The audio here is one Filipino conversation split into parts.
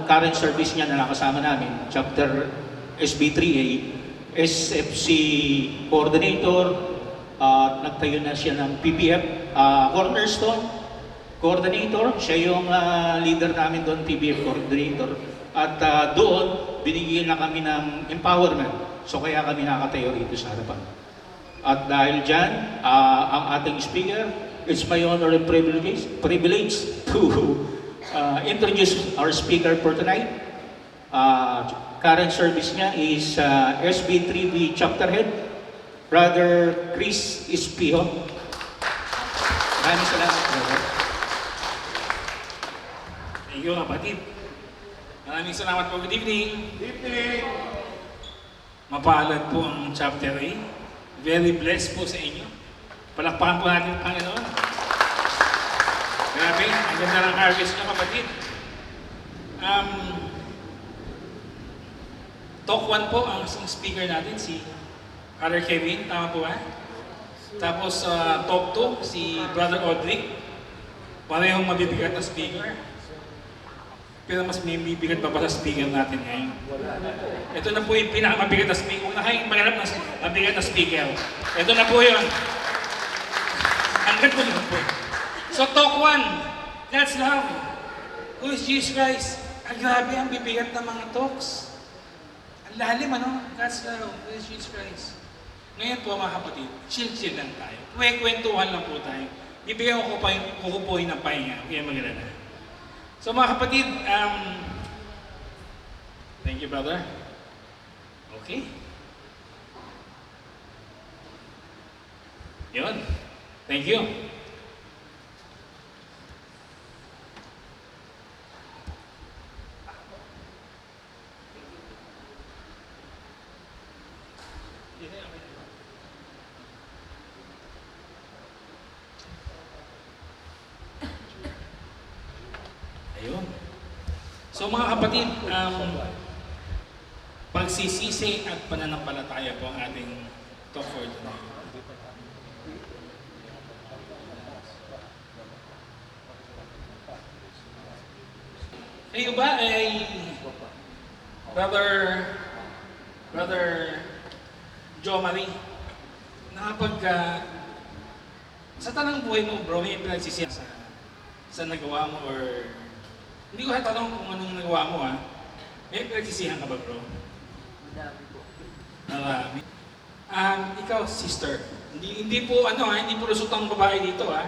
current service niya na nakasama namin, Chapter SB3A, SFC Coordinator, nagtayo na siya ng PBF Cornerstone Coordinator, siya yung leader namin doon, PBF Coordinator. At doon, binigyan na kami ng empowerment. So kaya kami nakatayo rito sa harapan. At dahil dyan, ang ating speaker, it's my honor and privilege to introduce our speaker for tonight. Current service niya is SB3B Chapter Head, Brother Chris Espijo. Maraming salamat, brother. Thank you, kapatid. Maraming salamat po. Good evening. Good evening. Mapalad po ang Chapter A. Very blessed po sa inyo. Palakpakan po natin ang Panginoon. Grabe, ang ganda ng harvest nyo, kapatid. Talk 1 po ang speaker natin, si Brother Kevin. Tama po ba? Tapos talk 2, si Brother Audrey. Parehong mabibigat na speaker. Pero mas may bibigat pa sa speaker natin ngayon. Ito na po yung pinakamabigat na speaker. Kung na kayong maghanap ng mabigat na speaker. Ito na po yun. Hanggang po yun po. So talk 1, that's love. Who is Jesus Christ? Ang grabe ang bibigat ng mga talks. Ang lalim ano? That's love. Who is Jesus Christ? Ngayon po mga kapatid, chill-chill lang tayo. Kwentuhan lang po tayo. Bibigyan ko po ng pahinga. Kaya magalala. So mga kapatid, thank you brother. Okay. Yun. Thank you. Ayun. So mga kapatid, pagsisisi at pananampalataya po ang ating talk for tonight. Kayo ba ay Brother Joe Marie, sa tanang buhay mo bro, may pinagsisihan sa nagawa mo or hindi ko tanong kung anong nagawa mo ha. May pinagsisihan ka ba bro? Madami po. Marami. Ikaw sister, hindi po hindi po lusutang babae dito ha.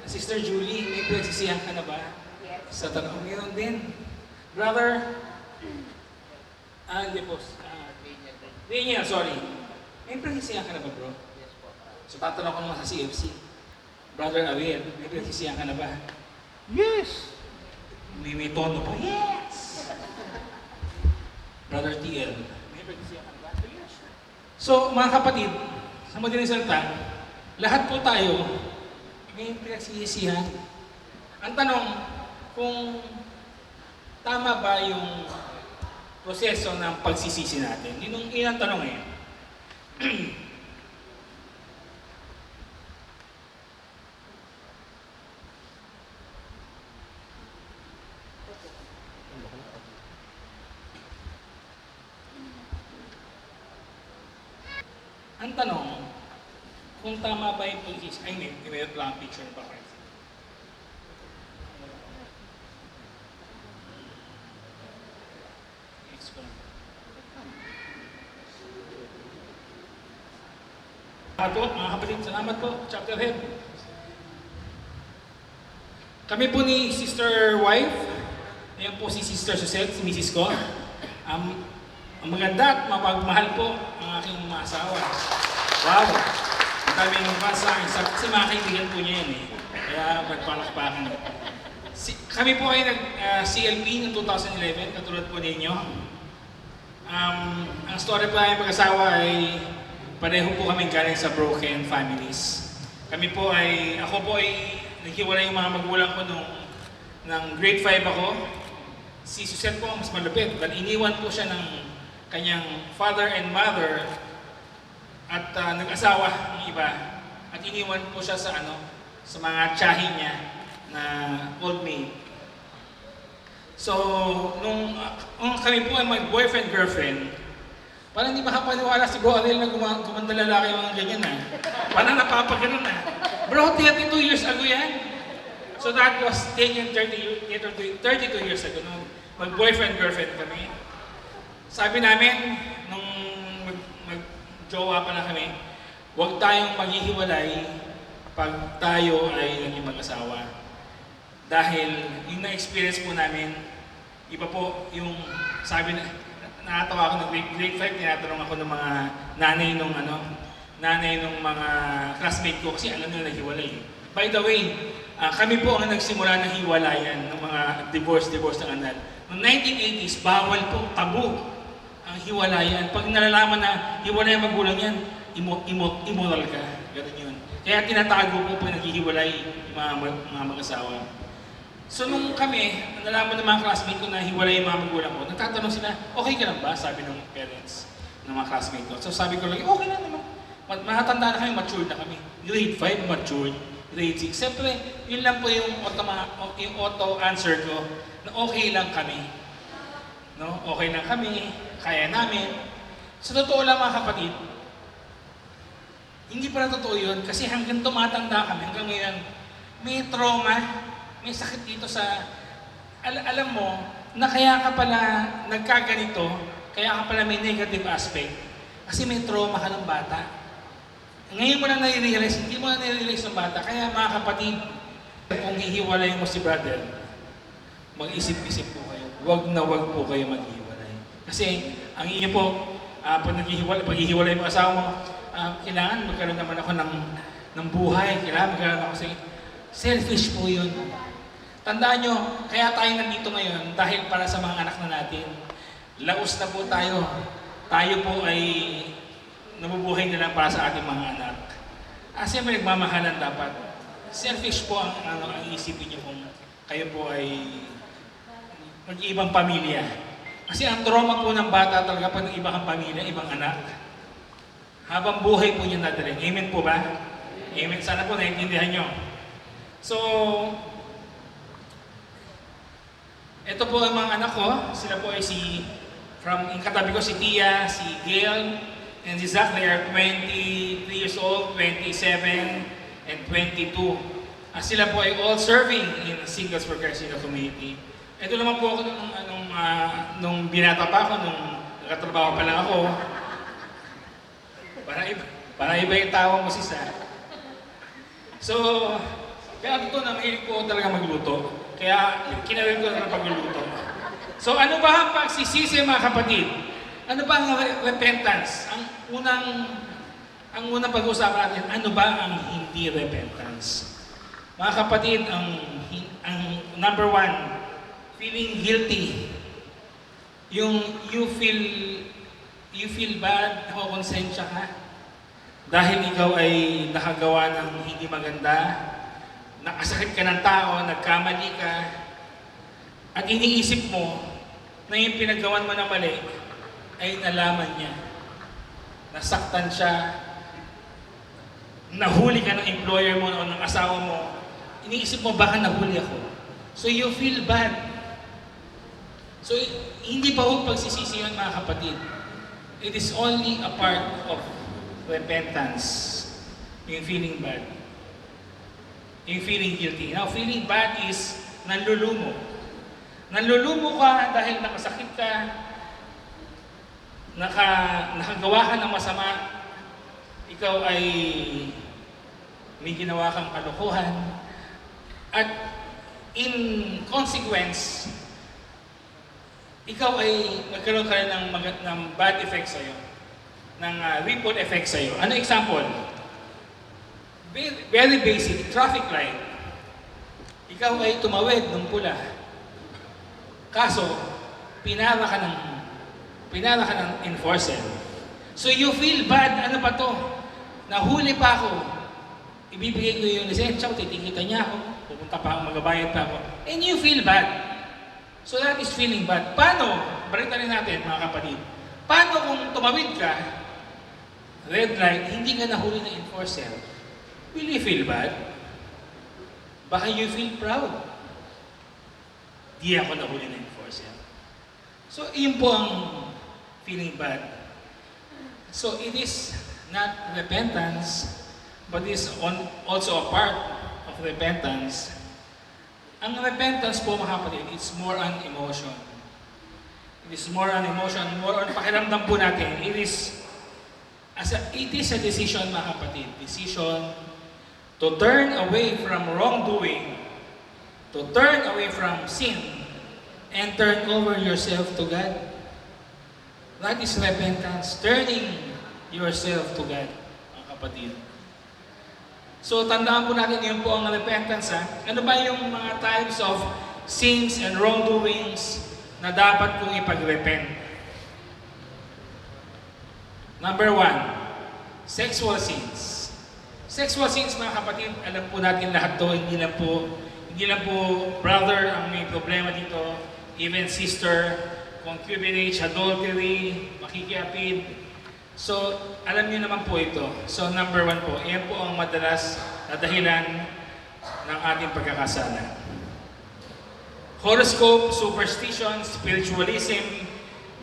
Sister Julie, may pinagsisihan ka na ba? Yes. Sa tanong, meron din. Brother, hindi po. Daniel, sorry. May pinagsisihan ka na ba bro? Yes po. So tatanong ko naman sa CFC. Brother Awir, may pinagsisihan ka na ba? Yes. May tono pa. Yes! Brother TL, may pinagsisihan ka na ba? Yes. So mga kapatid, sa madaling salita, lahat po tayo may pinagsisihan. Ang tanong, kung tama ba yung proseso ng pagsisisi natin? Yun ang tanong eh. Ang tanong, kung tama ba yung pagsisisi? Ay, may lang picture pa kayo. Mga kapatid, salamat po, Chapter Head. Kami po ni Sister Wife, ayan po si Sister Suzette, si Mrs. ko. Ang maganda at mapagmahal po ang aking mga asawa. Wow! Ang daming fans sa akin. Kasi mga kaibigan po niya yan eh. Kaya magpalakpakan. Kami po ay nag-CLP noong 2011, katulad po ninyo. Ang story po ay mag-asawa ay pareho po kami galing sa broken families. Ako po ay naghiwalay yung mga magulang ko ng grade 5 ako. Si Suzette po ang mas malupit, but iniwan po siya ng kanyang father and mother at nag-asawa ng iba. At iniwan po siya sa mga tiyahin niya na old maid. So, nung kami po ay mag-boyfriend-girlfriend, parang hindi makapaniwala si Bro Ariel na gumanda lalaki yung mga ganyan ah. Parang napapagano'n ah. Bro, 32 years ago yan. So that was taken 32 years ago nung mag-boyfriend-girlfriend kami. Sabi namin, nung mag-jowa pa na kami, huwag tayong maghihiwalay pag tayo ay naging mag-asawa. Dahil yung na-experience po namin, iba po yung sabi na, nakatawa ako ng grade 5, tinatanong ako ng mga nanay nung mga classmate ko kasi alam nila naghiwalay. By the way, kami po ang nagsimula ng hiwalayan ng mga divorce ng anal. Noong 1980s, bawal po, tabu ang hiwalayan. Pag nalalaman na hiwalay ang magulang yan, immoral ka. Ganun yun. Kaya tinatago po pag naghihiwalay yung mga mag-asawa. So nung kami, nalaman ng mga classmate ko na hiwalay yung mga magulang ko, nagtatanong sila, okay ka lang ba? Sabi ng parents ng mga classmate ko. So sabi ko lang, okay lang naman. Mahatanda na kami, matured na kami. Grade 5, matured. Grade 6. Siyempre, yun lang po yung auto answer ko na okay lang kami. No? Okay lang kami, kaya namin. Sa totoo lang mga kapatid, hindi pala totoo yun kasi hanggang tumatanda kami, hanggang ngayon, may trauma, may sakit dito sa... alam mo, na kaya ka pala nagkaganito, kaya ka pala may negative aspect, kasi may trauma ka ng bata. Ngayon mo na nare-realize, hindi mo na nare-realize ng bata. Kaya mga kapatid, kung hihiwalay mo si brother, mag-isip-isip po kayo. Huwag na huwag po kayo maghiwalay. Kasi ang inyo po, pag hihiwalay mo asawa mo, kailangan magkaroon naman ako ng buhay. Kailangan magkaroon ako sa... Selfish po yun. Tandaan nyo, kaya tayo nandito ngayon dahil para sa mga anak na natin. Laos na po tayo. Tayo po ay nabubuhay na lang para sa ating mga anak. Siyempre nagmamahalan dapat. Selfish po ang isipin nyo kung kayo po ay mag-ibang pamilya. Kasi ang trauma po ng bata talaga pag iba kang pamilya, ibang anak. Habang buhay po niya nadalhin. Amen po ba? Amen. Sana po naiintindihan nyo. So, ito po ang mga anak ko. Sila po ay yung katabi ko si Tia, si Gail, and si Zach. They are 23 years old, 27, and 22. Sila po ay all serving in Singles for Christ in the community. Ito naman po ako nung binata pa ako, nung nakatrabaho pa lang ako. Para iba yung tawa mo sis ha. So, kaya ito na mahilig po talaga magluto. Kaya kinawin ko na pagluluto. So ano ba ang pagsisisi mga kapatid? Ano ba ang repentance? Ang unang pag-uusapan natin, ano ba ang hindi repentance? Mga kapatid, ang number one, feeling guilty. Yung you feel bad, nakokonsensya ka. Dahil ikaw ay nakagawa ng hindi maganda, nakasakit ka ng tao, nagkamali ka, at iniisip mo na yung pinaggawan mo na mali ay nalaman niya. Nasaktan siya, nahuli ka ng employer mo o ng asawa mo, iniisip mo baka nahuli ako. So you feel bad. So hindi pa ho pagsisisi yun mga kapatid. It is only a part of repentance. Yung feeling bad. Yung feeling guilty. Now, feeling bad is nanlulumo. Nanlulumo ka dahil nakasakit ka, nakagawa ka ng masama, ikaw ay may ginawa kang kalokohan, at in consequence, ikaw ay nagkaroon ka ng bad effect sa'yo, ng ripple effect sa'yo. Ano example? Very basic, traffic light. Ikaw ay tumawid ng pula. Kaso, pinara ka ng enforcer. So you feel bad, ano pa to? Nahuli pa ako. Ibibigay ko yung lisensya ko, titikitan niya ako, pupunta pa ako, magabayad pa ako. And you feel bad. So that is feeling bad. Paano? Balikan rin natin mga kapatid. Paano kung tumawid ka, red light, hindi ka nahuli ng enforcer? Will you feel bad? Baka you feel proud. Di ako nahuli ng enforcer. enforcer. So, yun po ang feeling bad. So, it is not repentance, but is also a part of repentance. Ang repentance po, mga kapatid, it's more on emotion. It is more on emotion, more on pakiramdam po natin. It is a decision, mga kapatid. Decision to turn away from wrongdoing, to turn away from sin, and turn over yourself to God. That is repentance, turning yourself to God, mga kapatid. So, tandaan po natin yun po ang repentance. Ano ba yung mga types of sins and wrongdoings na dapat pong ipag-repent? Number 1, sexual sins. Sexual sins, mga kapatid, alam po natin lahat to, hindi lang po brother ang may problema dito, even sister, concubinage, adultery, makikiapid. So, alam niyo naman po ito. So, number 1 po, yan po ang madalas na dahilan ng ating pagkakasala. Horoscope, superstition, spiritualism,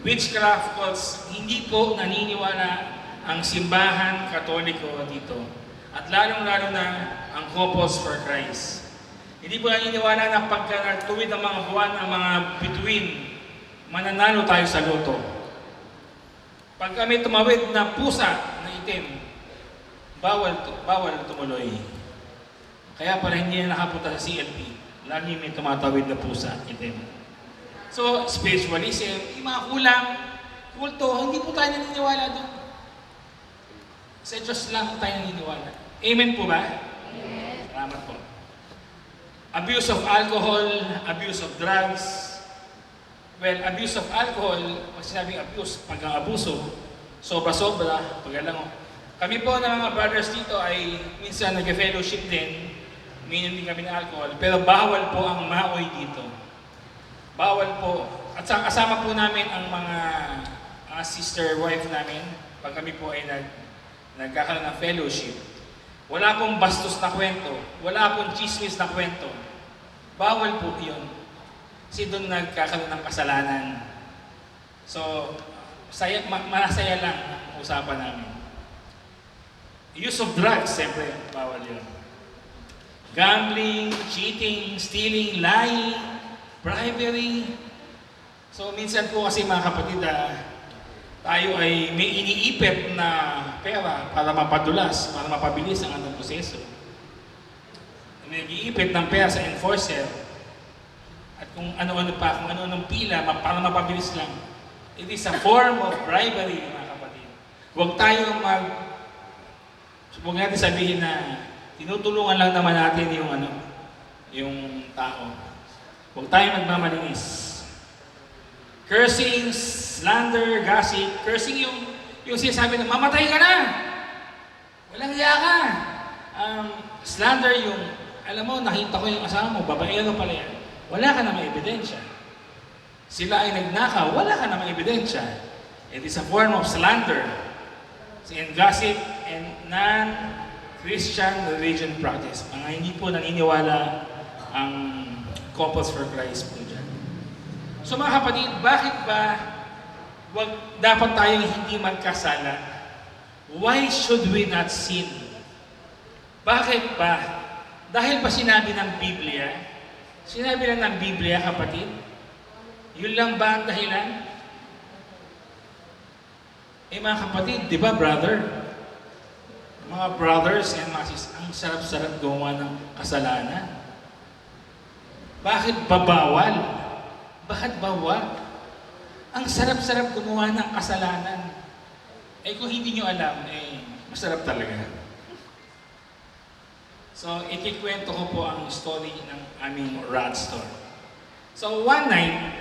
witchcraft cults, hindi po naniniwala ang simbahan katoliko dito. At lalong-lalo na ang Couples for Christ. Hindi po naniniwala na pagka natuwid ang mga buwan, ang mga bituin, mananalo tayo sa loto. Pag kami tumawid na pusa na itim, bawal tumuloy. Kaya pala hindi na nakapunta sa CLP. Lagi may tumatawid na pusa itim. So, spiritualism, yung mga kulang, kulto, hindi po tayo naniniwala doon. Sa Diyos lang tayo naniniwala. Amen po ba? Amen. Salamat po. Abuse of alcohol, abuse of drugs. Well, abuse of alcohol, pag sinabing abuse, pag-aabuso, sobra-sobra, pag-alango. Kami po na mga brothers dito ay minsan nag-fellowship din, uminom din kami ng alcohol, pero bawal po ang maoy dito. Bawal po. At kasama po namin ang mga sister wife namin, pag kami po ay nagkakaroon ng fellowship. Wala pong bastos na kwento, wala pong chismis na kwento. Bawal po yun. Kasi doon nagkakaroon ng kasalanan. So, masaya lang ang usapan namin. Use of drugs, siyempre, bawal yun. Gambling, cheating, stealing, lying, bribery. So, minsan po kasi mga kapatid, tayo ay may iniipit na pera para mapadulas, para mapabilis ang anong proseso. May iniipit ng pera sa enforcer. At kung ano-ano pa, kung ano-anong pila, para mapabilis lang. It is a form of bribery, mga kapatid. Huwag huwag natin sabihin na tinutulungan lang naman natin yung tao. Huwag tayo magmamalinis. Cursing, slander, gossip. Cursing yung sinasabi na, mamatay ka na! Walang hiya ka! Slander yung, alam mo, nakita ko yung asawa mo, babaero pala yan. Wala ka namang ebidensya. Sila ay nagnakaw, wala ka namang ebidensya. It is a form of slander. And gossip and non-Christian religion practice. Mga hindi po naniniwala ang Couples for Christ po dyan. So mga kapatid, bakit ba dapat tayong hindi magkasala? Why should we not sin? Bakit ba? Dahil ba sinabi ng Biblia? Sinabi lang ng Biblia, kapatid? Yun lang ba ang dahilan? Mga kapatid, di ba brother? Mga brothers and mga sisters, ang sarap-sarap gumawa ng kasalanan. Bakit ba bawal? Bakit bawal? Ang sarap-sarap gumawa ng kasalanan. Kung hindi nyo alam, masarap talaga. So, ikikwento ko po ang story ng aming rat store. So, one night,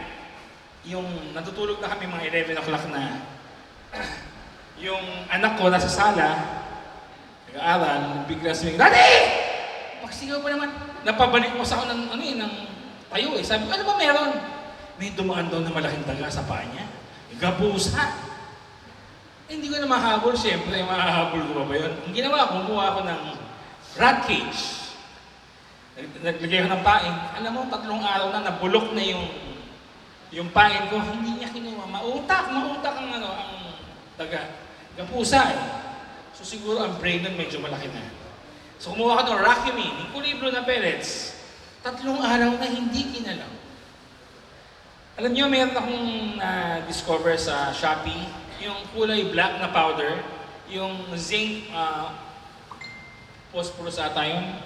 yung natutulog na kami mga 11 o'clock na, yung anak ko nasa sala, nag-aaral, bigla suming, Daddy! Magsigaw pa naman. Napabalik mo sa ako ng tayo eh. Sabi ko, ano ba meron? May dumaan daw na malaking daga sa paa niya. Gabusa. Hindi ko na mahabol, siyempre. Mahahabol ko ba yun? Ang ginawa ko, kumuha ako ng rat cage. Naglagay ko ng paing. Alam mo, 3 araw na, nabulok na Yung pain ko, hindi niya kinuha. Mautak ang daga. Gapusa eh. So siguro ang brain nun medyo malaki na. So kumuha ko ng Rakumi, yung kulay blue na pellets. 3 araw na hindi kinalaw. Alam niyo, meron akong discover sa Shopee, yung kulay black na powder, yung zinc phosphorus ata yun.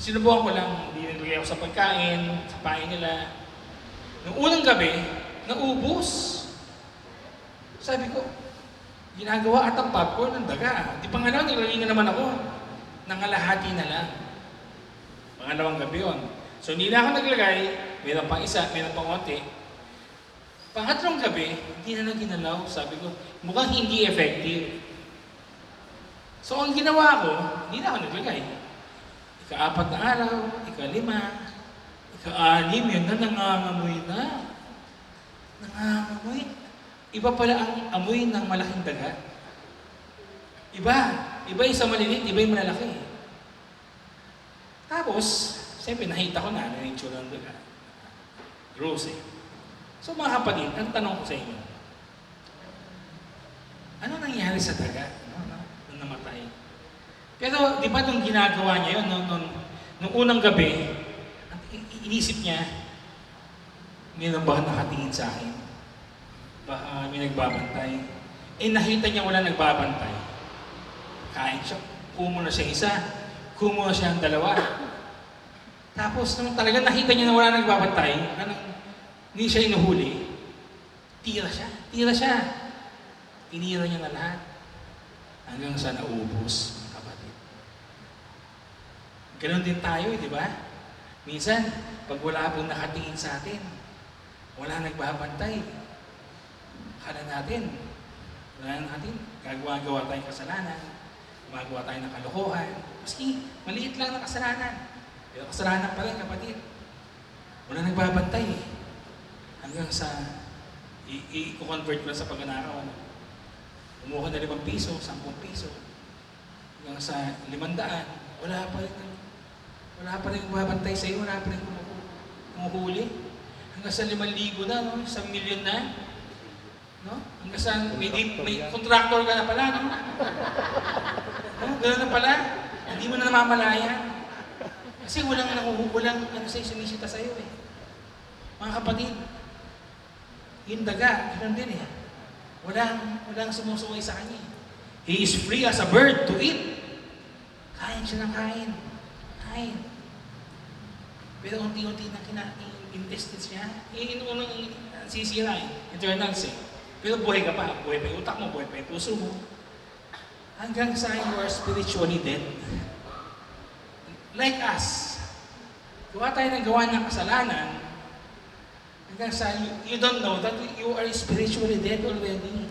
Sinubukan ko lang, dinilagay ako sa pagkain, sa pain nila. Noong unang gabi, naubos. Sabi ko, ginagawa at ang popcorn ng daga. Di pa nga lang, nilagay na naman ako. Nangalahati na lang. Pangalawang gabi yun. So hindi na ako naglagay, meron pang isa, meron pang konti. Pangatlong gabi, hindi na ginalaw. Sabi ko, mukhang hindi effective. So ang ginawa ko, hindi na ako naglagay. Ika-4 na araw, ika-5, ika-6, yun na nangangamoy na. Nangangamoy. Iba pala ang amoy ng malaking daga. Iba. Iba yung sa maliliit, iba yung malalaki. Tapos, siyempre nakita ko na yung itsura ng daga. Gross eh. So mga kapatid, ang tanong ko sa inyo, ano nangyari sa daga? Nung namatay? Pero di ba nung ginagawa niya yun, nung unang gabi, inisip niya, meron ba nakatingin sa akin? Baka may nagbabantay. Eh nakita niya wala nagbabantay. Kain siya, kumo na siya isa, kumo na siya ang 2. Tapos nung talagang nakita niya na wala nagbabantay, hindi siya inuhuli, tira siya. Tinira niya na lahat. Hanggang sa naubos, mga kapatid. Ganon din tayo, di ba? Minsan, pag wala pong nakatingin sa atin, wala nagbabantay, akala natin, gagawa tayong kasalanan, gumagawa tayo ng kalokohan, maski maliit lang na kasalanan. Pero kasalanan pa rin, kapatid. Wala nagbabantay eh. Hanggang sa i-convert ko sa pagnanakaw. Kumuha na 5 piso, 10 piso. Hanggang sa 500, wala pa rin magbabantay sa'yo, wala pa rin kumuhuli. Hanggang sa 5,000 na, no? 1,000,000 na. No? Hanggang sa may contractor ka na pala, no? No? Gano'n na pala. Hindi mo na namamalaya. Kasi walang sa'yo, sumisita sa'yo eh. Mga kapatid, yung daga, gano'n din eh. Walang sumusuway sa kanya. He is free as a bird to eat. Kain siya ng kain. Pero unti-unti na intestines niya, unang sisira eh, internals eh. Pero buhay ka pa, buhay pa yung utak mo, buhay pa yung puso mo. Hanggang sa you are spiritually dead. Like us, gawa tayo ng gawa ng kasalanan, hanggang sa you don't know that you are spiritually dead already.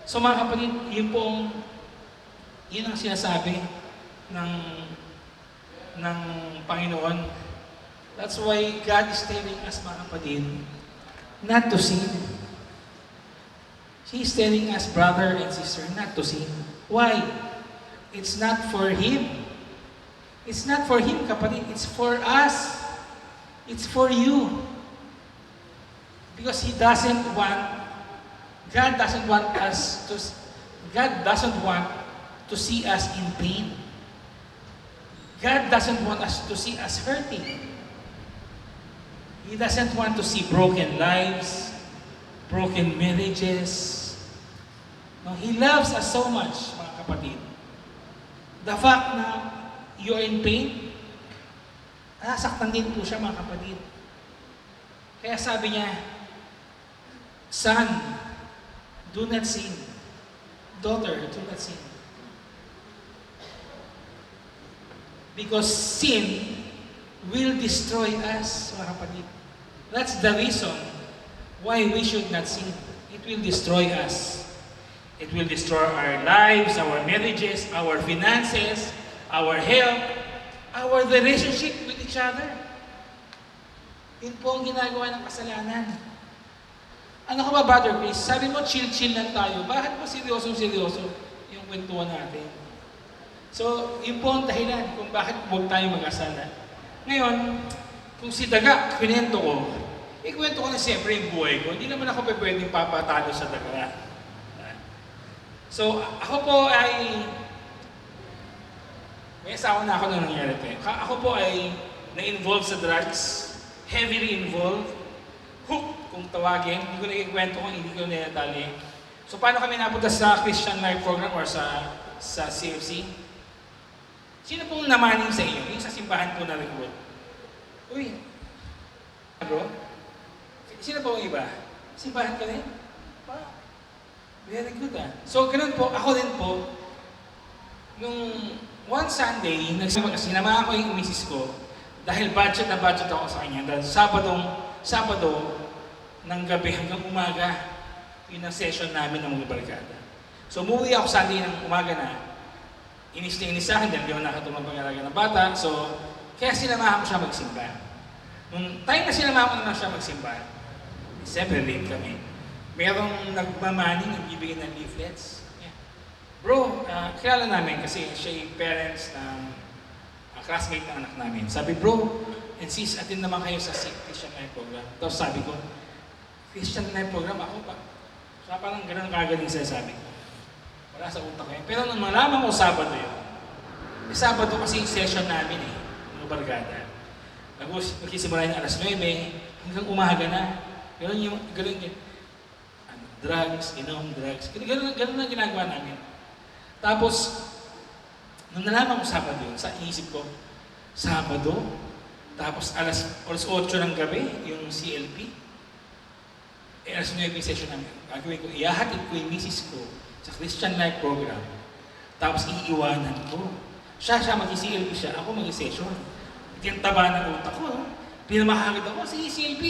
So mga kapatid, yun ang sinasabi ng Panginoon. That's why God is telling us, mga kapatid, not to sin. He is telling us, brother and sister, not to sin. Why? It's not for Him. It's not for Him, kapatid. It's for us. It's for you. Because God doesn't want to see us in pain. God doesn't want us to see us hurting. He doesn't want to see broken lives, broken marriages. No, He loves us so much, mga kapatid. The fact na you are in pain, nasaktan din po siya, mga kapatid. Kaya sabi niya, son, do not sin. Daughter, do not sin. Because sin will destroy us, mga kapatid. That's the reason why we should not sin. It will destroy us. It will destroy our lives, our marriages, our finances, our health, our relationship with each other. Yun po ang ginagawa ng kasalanan. Ano ka ba, Brother Chris? Sabi mo, chill-chill lang tayo. Bakit mo seryoso yung kwentuhan natin? So, yun po ang dahilan kung bakit huwag tayo mag-asala. Ngayon, kung si Daga, pinento ko, ikwento ko na siyempre yung buhay ko. Hindi naman ako pwedeng papatalo sa daga. So, ako po ay... May asawa na ako nung nangyari ito. Ako po ay na-involved sa drugs. Heavily involved. Hook, kung tawagin. Hindi ko na ikwento kung hindi ko na-natali. So, paano kami napunta sa Christian Life Program or sa CFC? Sino pong namaning sa inyo? Yung sa simbahan po na recruit. Uy, bro? Sino po ang iba? Simbahan ka rin? Very good ah. So, ganun po, ako din po, nung one Sunday, sinamahan ko yung misis ko, dahil budget na budget ako sa kanya, dahil Sabado ng gabi hanggang umaga, yun ang session namin ng mga barkada. So, umuwi ako Sunday ng umaga na, inis na inis sa akin dahil di ako nakatulong pag-alaga ng bata, so, kaya sinamahan ko siya magsimba. Nung time na sinamahan ko na siya magsimba, siyempre late kami. Merong nagmamani, nagbibigay ng leaflets. Yeah. Bro, kilala namin kasi siya yung parents ng classmate ng anak namin. Sabi, bro, and sis, atin naman kayo sa Christian Life Program. Tapos sabi ko, Christian Life Program, ako pa. So parang ganun kagaling siya sabi ko. Wala sa utak ko yun. Pero nung malaman ko Sabado yun, Sabado kasi yung session namin ng barkada. Nagsisimula yung alas 9, hanggang umaga na. Ganun yung drugs, inom, drugs. Ganun na ginagawa namin. Tapos, nung nalaman ko Sabado yun, sa isip ko, Sabado, tapos alas 8 ng gabi, yung CLP, alas 9 yung session namin. Gagawin ko, iyahatid ko yung misis ko sa Christian Life Program, tapos iiwanan ko. Siya mag-CLP siya, ako mag-session. Yung taba ng utak ko, no? Pinamahagad ako, sige CLP.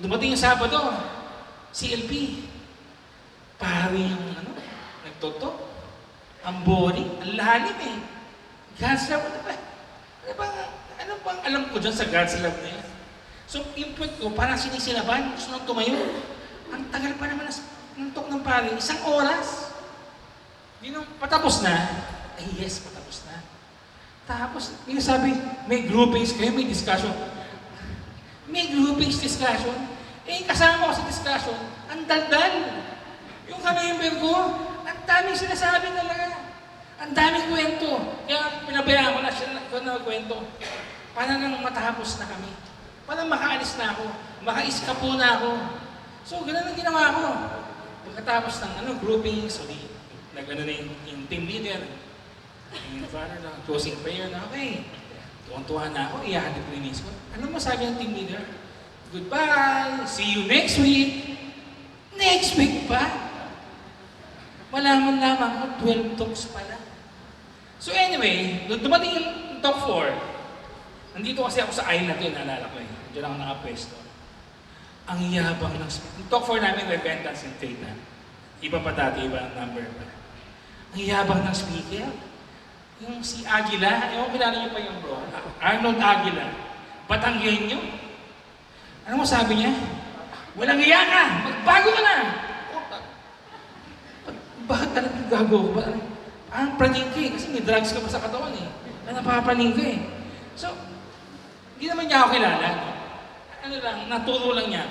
Dumating yung Sabado, CLP. Pari yung nagtotok. Ang boring, ang lalim God's love, ano bang alam ko dyan sa God's love na yan? So, yung point ko, parang sinisilaban, gusto nang tumayo. Ang tagal pa naman ng tok ng pari, 1 oras. Patapos na. Ay yes, patapos na. Tapos, yung sabi, may groupings kayo, may discussion. May groupings discussion. Kasama ko sa discussion, ang daldal. Yung ka-member ko, ang daming sinasabi talaga. Ang daming kwento. Kaya pinabayaan ko na siya na kwento. Para nang matapos na kami. Para makaalis na ako. Maka-iskapo na ako. So, ganun ang ginawa ko. Pagkatapos ng grouping, so yung team leader, yung father na closing prayer na, okay. Tuwang-tuwa na ako, iyahatid ko yung miss ko. Ano masabi ng team leader? Goodbye! See you next week! Next week pa? Malaman lamang ko, 12 talks pala. So anyway, dumating yung talk 4. Nandito kasi ako sa aisle na ito, naalala ko Diyan ako nakapwesto. Ang yabang ng speaker. Yung talk 4 namin, repentance and faith. Iba pa dati, iba ang number pa. Ang yabang ng speaker. Yung si Aguila, kilala niyo pa yung bro? Arnold Aguila. Batanggenyo. Ano mo sabi niya? Walang iya ka! Magbago ka na! Bakit alam yung gago ko? Ang praningke, kasi may drugs ka pa sa katawan napapraningke So, hindi naman niya ako kilala. Naturo lang niya.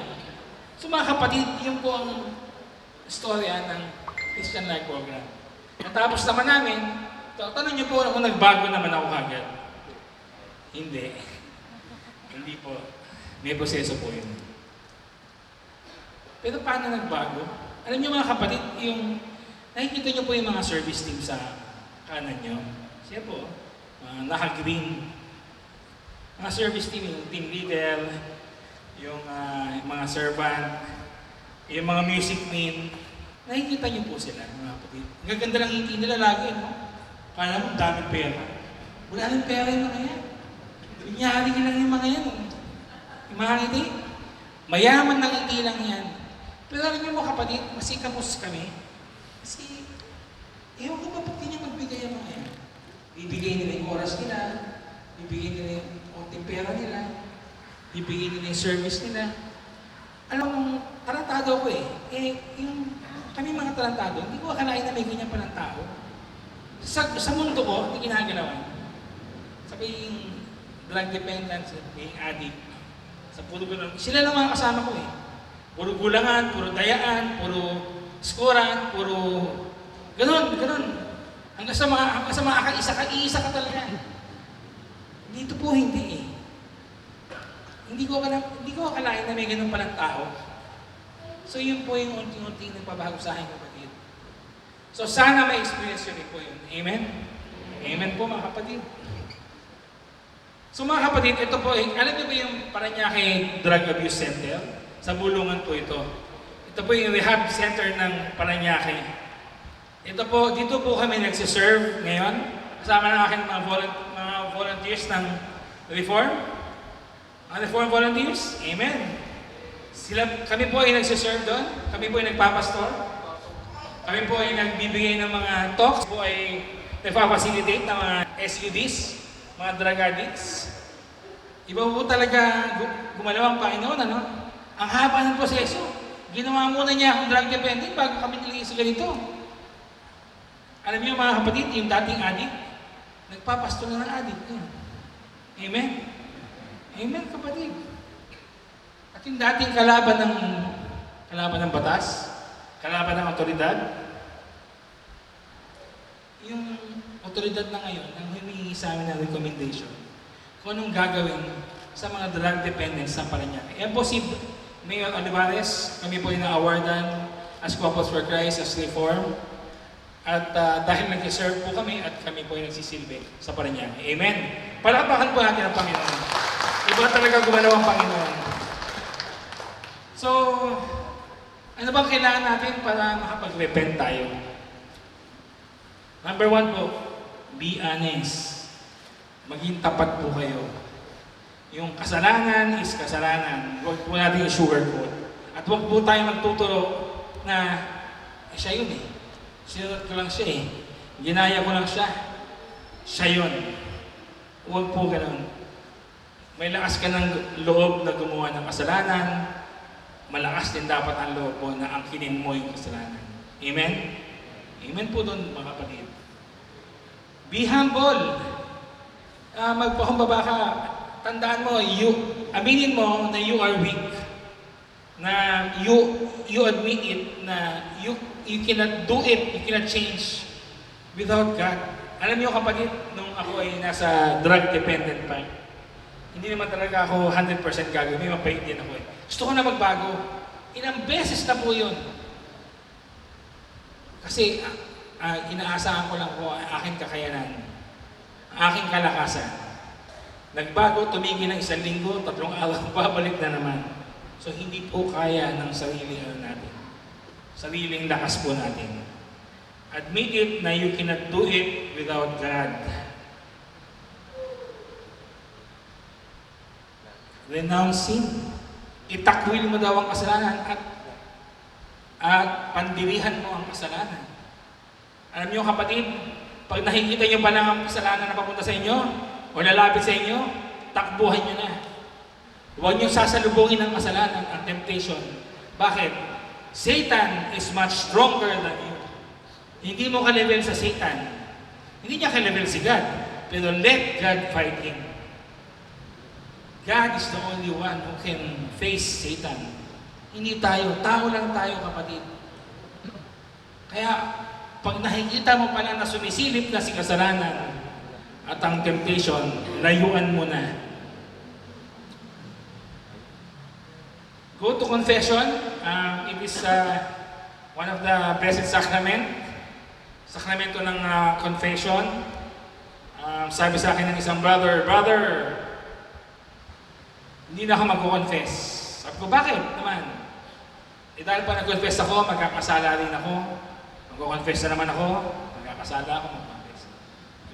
So mga kapatid, yun po ang istorya ng Christian Life Program. Natapos naman namin, tanong niyo po kung nagbago naman ako kagad. Hindi. Hindi po. May proseso po yun. Pero paano nagbago? Alam niyo mga kapatid, nakikita niyo po yung mga service team sa kanan niyo. Siya po, naka-green. Mga service team, yung team leader, yung mga servant, yung mga music men, nakikita niyo po sila, mga kapatid. Ang gaganda lang ngiti nila lagi, no? Kala mo, daming pera. Wala rin pera yung mga yan. Inyari lang yung mga yan. Yung mga ngiti, mayaman ng ngiti lang yan. Pero alam niyo mo kapatid, masikapos kami. Kasi, ewan ko ba pag di niya magbigay ang mga yan? Bibigay nila yung oras nila, bibigay nila yung konting pera nila, bibigay nila yung service nila. Alam mo, tarantado ko kami mga tarantado, hindi ko akalain na may ganyan pa ng tao. Sa mundo ko, hindi ginagalawan. Sabi yung drug dependence, being addict, Sa puro ganun. Sila lang mga kasama ko eh. Puro gulangan, puro dayaan, puro skoran, puro ganun. Hanggang sa makakaisa ka talaga. Dito po hindi eh. Hindi ko akalain na may ganun palang tao. So yun po yung unti-unti nagpabago sa akin, kapatid. So sana may experience yun po yun. Amen? Amen po mga kapatid. So mga kapatid, ito po, alam niyo ba yung Parañaque Drug Abuse Center? Sa Bulungan po ito. Ito po yung rehab center ng Parañaque. Ito po, dito po kami nagsiserve ngayon. Kasama ng aking mga volunteers ng Reform. Ang Reform volunteers, amen. Kami po ay nagsiserve doon. Kami po ay nagpapastor. Kami po ay nagbibigay ng mga talks. Kami po ay nagpapacilitate ng mga SUDs, mga drug addicts. Iba po talaga gumalaw ang Panginoon, ano? Ang haba ng proseso. Ginawa muna niya akong drug dependent bago kami nilagay sa ganito. Alam niyo mga kapatid, yung dating addict, nagpapastor na ng addict. Amen? Amen kapatid. At yung dating kalaban ng batas, kalaban ng otoridad, yung otoridad na ngayon ang humingi sa amin ng recommendation kung anong gagawin sa mga drug dependents sa Parañaque. Yan po si Mayor Olivares, kami po ay na-awardan as Couples for Christ, as Reform. At dahil nag-serve po kami at kami po ay nagsisilbi sa Parañaque. Amen? Palakpakan po natin ang Panginoon. Iba talaga gumalaw ang Panginoon. So, ano bang kailangan natin para makapag-repent tayo? Number 1 po, be honest. Maging tapat po kayo. Yung kasalanan is kasalanan. Huwag po natin i-sugarcoat. At huwag po tayo magtuturo na siya yun eh. Sinunod ko lang siya eh. Ginaya ko lang siya. Siya yun. Huwag po ganun. May lakas ka ng loob na gumawa ng kasalanan. Malakas din dapat ang loob mo na angkinin mo yung kasalanan. Amen? Amen po doon mga kapatid. Be humble. Magpakumbaba ka. Tandaan mo, aminin mo na you are weak. Na you admit it na you cannot do it, you cannot change without God. Alam niyo kapatid, nung ako ay nasa drug dependent pa, hindi naman talaga ako 100% gagawin. May mapait din ako eh. Gusto ko na magbago. Ilang beses na po yun. Kasi inaasahan ko lang po ang aking kakayanan, ang aking kalakasan. Nagbago, tumigil ng 1 linggo, 3 araw, babalik na naman. So hindi po kaya ng sariling natin. Sariling lakas po natin. Admit it na you cannot do it without God. Renounce sin. Itakwil mo daw ang kasalanan at pandirihan mo ang kasalanan. Alam niyo kapatid, pag nakikita niyo pa lang ang kasalanan na papunta sa inyo o lalapit sa inyo, takbuhan niyo na. Huwag niyo sasalubungin ang kasalanan, ang temptation. Bakit? Satan is much stronger than you. Hindi mo ka-level sa Satan. Hindi niya ka-level si God. Pero let God fight him. God is the only one who can face Satan. Hindi tayo. Tao lang tayo, kapatid. Kaya, pag nakikita mo pala na sumisilip na si kasalanan at ang temptation, layuan mo na. Go to confession. It is one of the blessed sacrament. Sakramento ng confession. Sabi sa akin ng isang brother, hindi na ako mag-confess. Sabi ko, bakit naman? Dahil pa nag-confess ako, magkakasala rin ako. Mag-confess na naman ako, magkakasala ako, mag-confess.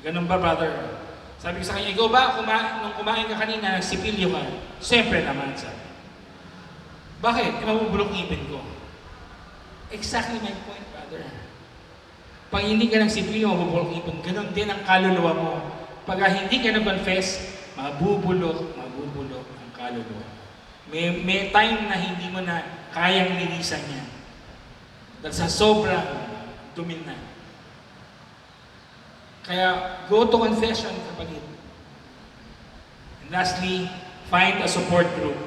Ganun ba, brother? Sabi ko sa kanya, ikaw ba, nung kumain ka kanina, sipilyo ka? Siyempre naman, sabi. Bakit? Mabubulok ngipin ko. Exactly my point, brother. Pag hindi ka nagsipilyo, mabubulok ngipin. Ganon din ang kaluluwa mo. Pag hindi ka nag-confess, mabubulok ang kaluluwa. May time na hindi mo na kayang linisan yan. Dahil sa sobrang dumi na. Kaya, go to confession, kapatid. And lastly, find a support group.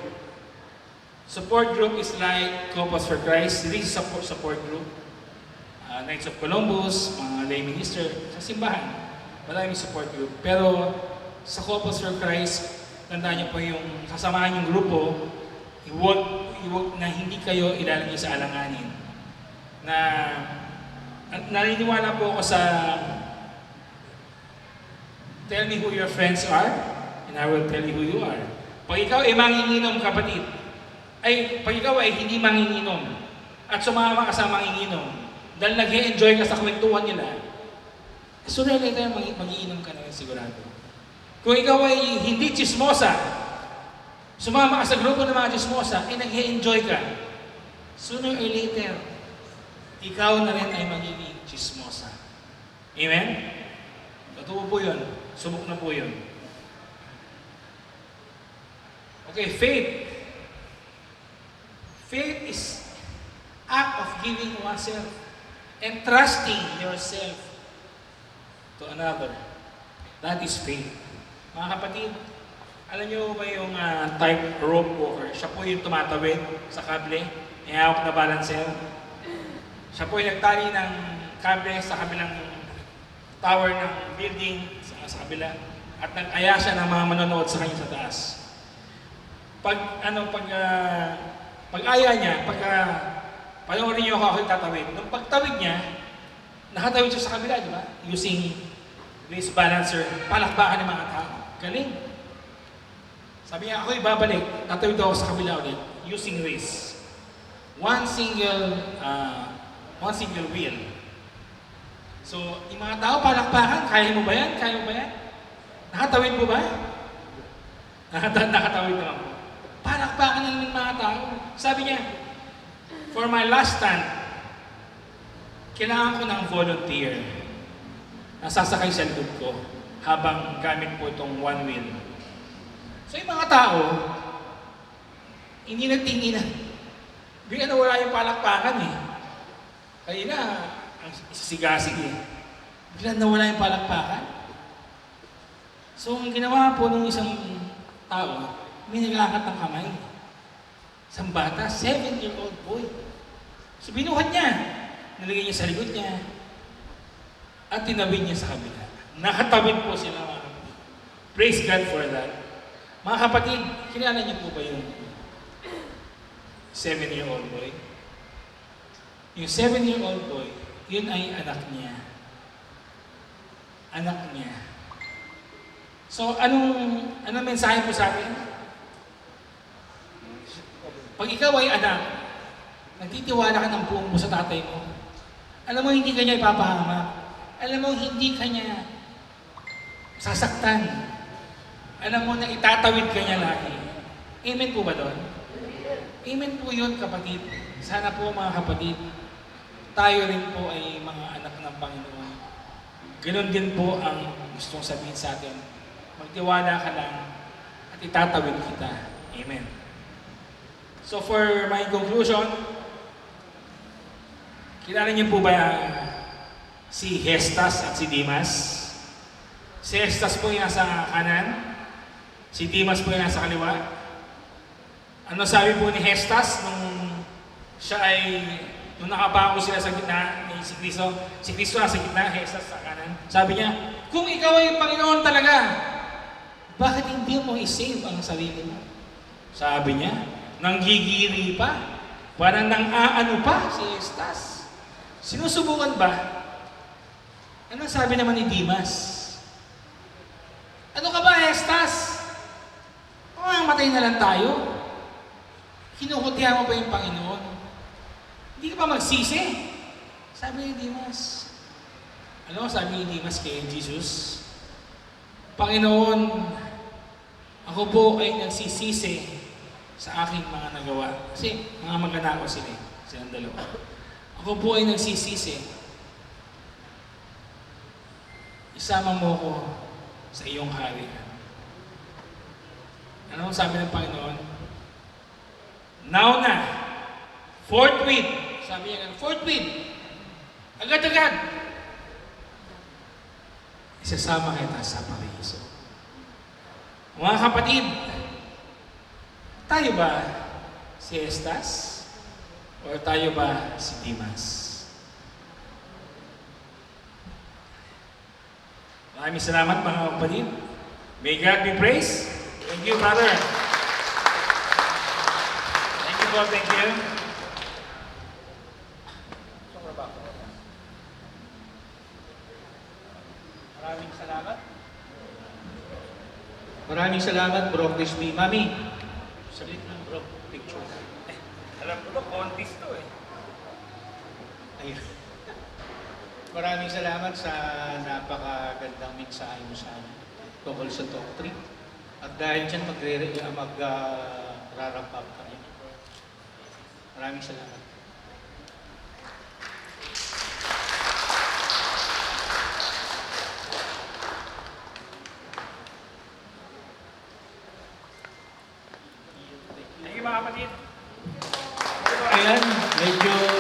Support group is like Couples for Christ. This is support group. Knights of Columbus, mga lay minister, sa simbahan. Maraming support group. Pero sa Couples for Christ, tandaan niyo po yung sasamahan yung grupo, iwag na hindi kayo ilalagay sa alanganin. Na naniniwala po ako sa tell me who your friends are, and I will tell you who you are. Pag ikaw ay manginginom, kapatid, pag ikaw ay hindi manginginom, at sumama ka sa manginginom, dahil nag-enjoy ka sa kwentuhan nila, sooner or later, mag-iinom ka na rin sigurado. Kung ikaw ay hindi chismosa, sumama ka sa grupo ng mga chismosa, nag-enjoy ka, sooner or later, ikaw na rin ay magiging chismosa. Amen? Totoo po yun. Subok na po yun. Okay, faith. Faith is act of giving oneself and trusting yourself to another. That is faith. Mga kapatid, alam niyo ba yung type rope walker? Siya po yung tumatawid sa kable, may hawak na balancer. Siya po yung nagtali ng kable sa kabilang tower ng building sa kabila at nag-aya siya ng mga manonood sa kanya sa taas. Pag-aya niya, panoorin niyo ako tatawid. Nung pagtawid niya, nakatawid siya sa kabila, di ba? Using race balancer, palakpakan ng mga tao. Galing. Sabi niya, ako ibabalik, tatawid ako sa kabila ulit, using race. One single wheel. So, yung mga tao, palakpakan, kaya mo ba yan? Kaya mo ba yan? Nakatawid mo ba? Nakatawid naman po. Palakpakan na ng mga tao. Sabi niya, for my last stand, kailangan ko ng volunteer na sasakay sa likod ko habang gamit po itong one wheel. So yung mga tao, hindi nagtingin na. Bigla na wala yung palakpakan eh. Kaya na, ang sigasig eh. Bigla na wala yung palakpakan. So ang ginawa po ng isang tao, may nag-aangat ng kamay. Isang bata, 7-year-old boy. So binuhat niya. Nalagay niya sa likod niya. At tinawid niya sa kabila. Nakatawid po sila mga kapatid. Praise God for that. Mga kapatid, kilala niyo po ba yung 7-year-old boy? Yung 7-year-old boy, yun ay anak niya. Anak niya. So, anong mensahe po sa atin? Pag ikaw ay anak, nagtitiwala ka ng buong mo sa tatay mo, alam mo hindi ka niya ipapahamak. Alam mo hindi ka niya sasaktan. Alam mo na itatawid ka niya lagi. Amen po ba doon? Amen po yun, kapatid. Sana po mga kapatid, tayo rin po ay mga anak ng Panginoon. Ganon din po ang gustong sabihin sa atin. Magtiwala ka lang at itatawid kita. Amen. So for my conclusion, kilala niyo po ba si Hestas at si Dimas? Si Hestas po yung nasa kanan, si Dimas po yung nasa kaliwa. Ano sabi po ni Hestas nung nakabako sila sa gitna ni si Kristo nasa gitna, Hestas sa kanan. Sabi niya, kung ikaw ay Panginoon talaga, bakit hindi mo i-save ang sarili mo? Sabi niya, nanggigiri pa, parang nang-aano pa si Hestas. Sinusubukan ba? Ano sabi naman ni Dimas? Ano ka ba, Hestas? Matay na lang tayo. Kinukutihan mo ba yung Panginoon? Hindi ka pa magsisi? Sabi ni Dimas. Alam mo, sabi ni Dimas kay Jesus, Panginoon, ako po ay nagsisisi sa aking mga nagawa. Kasi mga mag-anak ko sila, silang dalawa. Ako po ay nagsisisi. Isama mo ko sa iyong hari. Ano ang sabi ng Panginoon? Now na, forthwith, sabi niya, forthwith, agad-agad, isasama kita sa paraiso. Mga kapatid, tayo ba Si Estas? O tayo ba si Dimas? Maraming salamat mga kapatid. May God be praised. Thank you, brother. Thank you, Paul. Thank you. Maraming salamat. Maraming salamat, Bro Crispy. Mami, salit lang, bro. Picture. Alam ko to, contest to eh. Ayun. Maraming salamat sa napakagandang mensahe mo sa amin tungkol sa Talk 3. At dahil dyan mag-wrap up kami. Maraming salamat. Thank you mga kapatid. Ayan, medyo